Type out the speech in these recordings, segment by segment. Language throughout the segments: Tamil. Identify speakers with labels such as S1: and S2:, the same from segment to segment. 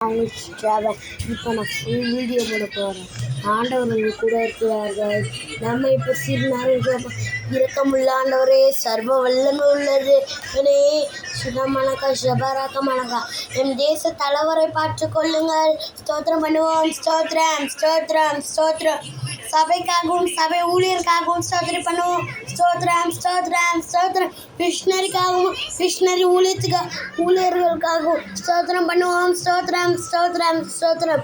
S1: இப்போ நான் ஃபுல் வீடியோ போட போகிறேன். ஆண்டவர்கள் கூட இருக்கிறார்கள். நம்ம இப்போ சிறு இரக்கமுள்ள ஆண்டவரே, சர்வ வல்லமை உள்ளது சுகமணக்கா ஷபராக்க மணக்கா என் தேச தலைவரை பார்த்து கொள்ளுங்கள். ஸ்தோத்திரம் பண்ணுவோம். ஸ்தோத்திரம் ஸ்தோத்திரம் ஸ்தோத்திரம். சபைக்காகவும் சபை ஊழியருக்காகவும் ஸ்தோத்திரம் பண்ணுவோம். ஸ்தோத்திரம் ஸ்தோத்திரம் ஸ்தோத்திரம். மிஷினரிக்காகவும் மிஷினரி ஊழியர்களுக்காகவும் ஸ்தோத்திரம் பண்ணுவோம். ஸ்தோத்திரம் ஸ்தோத்திரம் ஸ்தோத்திரம்.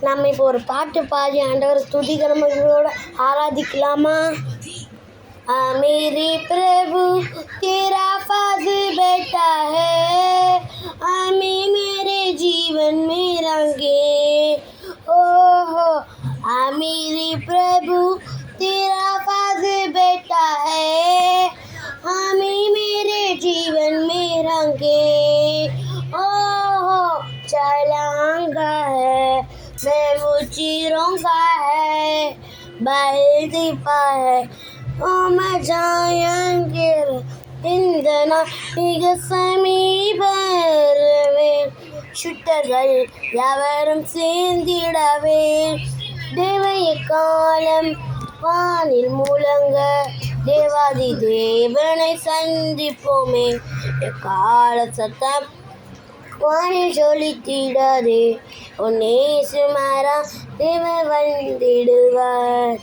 S1: நம்ம இப்போ ஒரு பாட்டு பாடி ஆண்டவர் துதிகரமோட ஆராதிக்கலாமா? मेरे प्रभु तेरा फज़ल बेटा है, आमी मेरे जीवन में रंगे ओ हो। मेरे प्रभु तेरा फज़ल बेटा है, आमी मेरे जीवन में रंगे ओ हो। चलाऊंगा है मैं वो चिरोंगा है बल्दी पाए मैं जाएंगे इंदना சமீபரவே சுட்டர்கள் யாவரும் சேர்ந்திடவே தேவைய காலம் வானில் மூலங்க தேவாதி தேவனை சந்திப்போமே. கால சத்தம் வானில் சொல்லித்திடாதே உன்னே சுமாரா தேவன் வந்திடுவார்.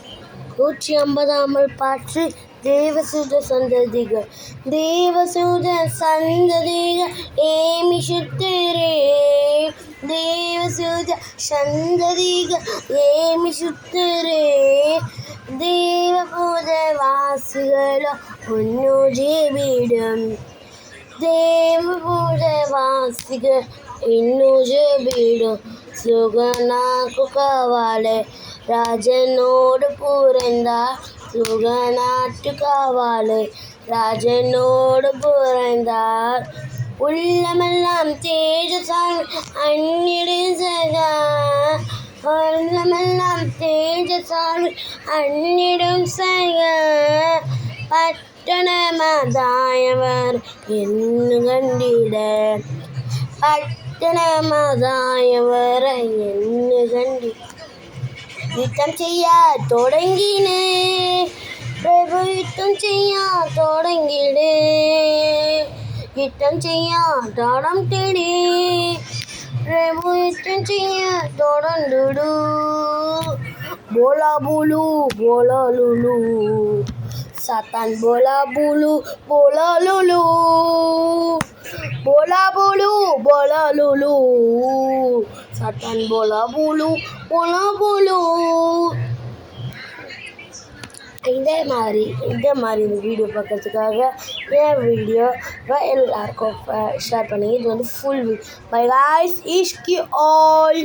S1: 150 பாட்டு. தேவசூத சந்ததிகள் தேவசூத சந்ததிகள் ஏமி சுத்தரே, தேவசூத சந்ததிகள் ஏமி சுத்தரே, தேவபூத வாசிகளோ ஒன்னு ஜெபிடும், தேவபூத வாசிகள் ಇನ್ನೂ ಜಬಿಡು ಸುಗನಾಕು ಕಾವಾಲೆ ರಾಜನೋಡು ಪೂರೆಂದ சுகநாட்டு காவாலே ராஜனோடு புரைந்தார். உள்ளமெல்லாம் தேஜசால் அந்நிடு சகா, உள்ளமெல்லாம் தேஜசால் அந்நிடும் சக பட்டணமதாயவர் என்று கண்டிட, பட்டணமதாயவர் என்று கண்டி யுத்தம் செய்ய தொடங்கினே பிரபு யுத்தம் செய்ய தொடங்கிடு, யுத்தம் செய்ய தடம் தேடி பிரபு யுத்தம் செய்ய தொடர்ந்துடு. போலா புலு போலா லுலு சாத்தான் போலா புலு போலா லுலு, போலா புலு போலா லுலு சாத்தான் போலா புலு போலா புலு. இதே மாதிரி இந்த வீடியோ பார்க்கறதுக்காக என் வீடியோவை எல்லாருக்கும் ஷேர் பண்ணி இது ஃபுல் பை காய்ஸ் இஷ்கி ஆல்.